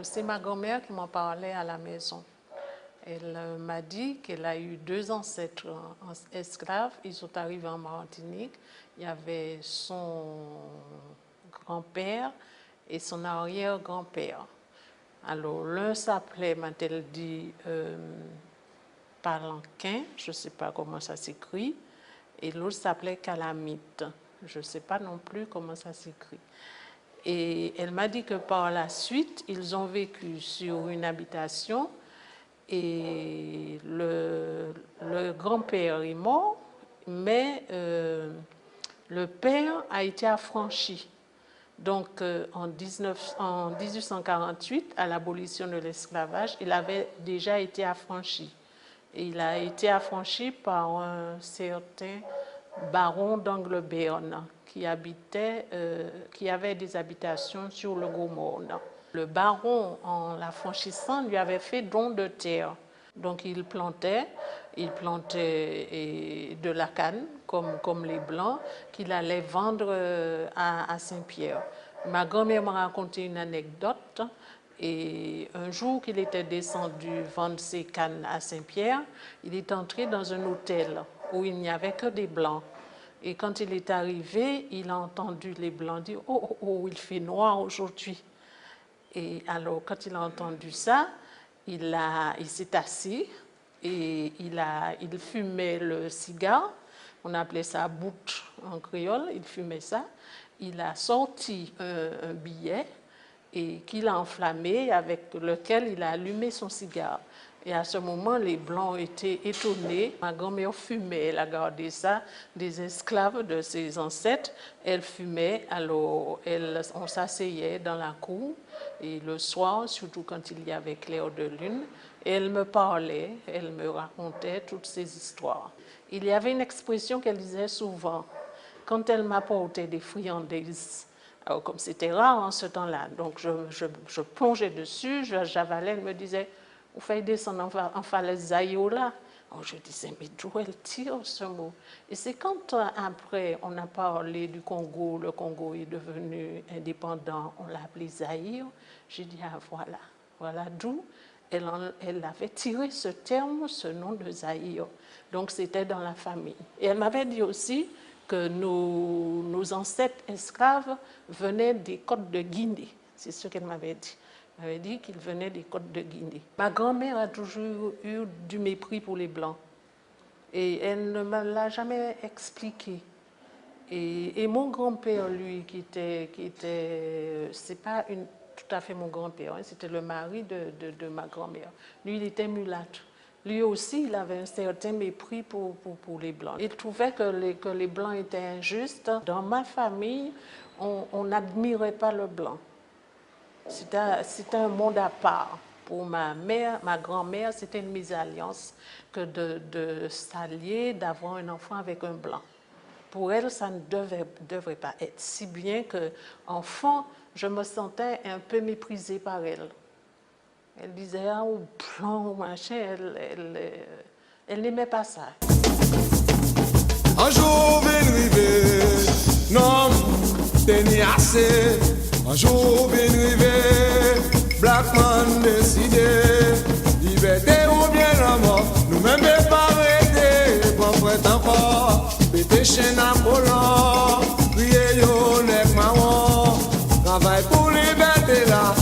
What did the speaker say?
C'est ma grand-mère qui m'en parlait à la maison. Elle m'a dit qu'elle a eu 2 ancêtres esclaves. Ils sont arrivés en Martinique. Il y avait son grand-père et son arrière-grand-père. Alors, l'un s'appelait, m'a-t-elle dit, Palanquin, je ne sais pas comment ça s'écrit, et l'autre s'appelait Calamite. Je ne sais pas non plus comment ça s'écrit. Et elle m'a dit que par la suite, ils ont vécu sur une habitation et le grand-père est mort, mais le père a été affranchi. Donc en 1848, à l'abolition de l'esclavage, il avait déjà été affranchi. Et il a été affranchi par un certain baron d'Angleberne qui avait des habitations sur le Gros-Morne. Le baron, en l'affranchissant, lui avait fait don de terre. Donc il plantait de la canne, comme les Blancs, qu'il allait vendre à Saint-Pierre. Ma grand-mère m'a raconté une anecdote. Et un jour qu'il était descendu vendre ses cannes à Saint-Pierre, il est entré dans un hôtel où il n'y avait que des Blancs. Et quand il est arrivé, il a entendu les Blancs dire « Oh, oh, oh, il fait noir aujourd'hui ». Et alors, quand il a entendu ça, il s'est assis et il fumait le cigare. On appelait ça bout en créole, il fumait ça. Il a sorti un billet et qu'il a enflammé, avec lequel il a allumé son cigare. Et à ce moment, les Blancs étaient étonnés. Ma grand-mère fumait, elle a gardé ça des esclaves de ses ancêtres. Elle fumait, alors on s'asseyait dans la cour, et le soir, surtout quand il y avait clair de lune, elle me parlait, elle me racontait toutes ces histoires. Il y avait une expression qu'elle disait souvent, quand elle m'apportait des friandises. Alors, comme c'était rare en ce temps-là, donc je plongeais dessus, j'avalais, elle me disait, vous faites descendre en falaise Zaïo là. Alors, je disais, mais d'où elle tire ce mot? Et c'est quand après on a parlé du Congo, le Congo est devenu indépendant, on l'a appelé Zaïre, j'ai dit, ah voilà d'où elle avait tiré ce terme, ce nom de Zaïre. Donc c'était dans la famille. Et elle m'avait dit aussi que nos ancêtres esclaves venaient des côtes de Guinée. C'est ce qu'elle m'avait dit. Elle m'avait dit qu'ils venaient des côtes de Guinée. Ma grand-mère a toujours eu du mépris pour les Blancs. Et elle ne me l'a jamais expliqué. Et mon grand-père, lui, qui était c'est pas tout à fait mon grand-père, hein, c'était le mari de ma grand-mère. Lui, il était mulâtre. Lui aussi, il avait un certain mépris pour les Blancs. Il trouvait que les Blancs étaient injustes. Dans ma famille, on n'admirait pas le Blanc. C'était un monde à part. Pour ma mère, ma grand-mère, c'était une mésalliance que de s'allier, d'avoir un enfant avec un Blanc. Pour elle, ça ne devrait pas être. Si bien qu'enfant, je me sentais un peu méprisée par elle. Elle disait, ah, au Blanc, machin, elle n'aimait pas ça. Un jour, vient arriver, non, t'es ni assez. Un jour, vient arriver, Black Man décidé, liberté ou bien la mort, nous-mêmes pas arrêter, qu'on ferait encore, pété chaîne à volant, crier yo, lève ma travail pour liberté là.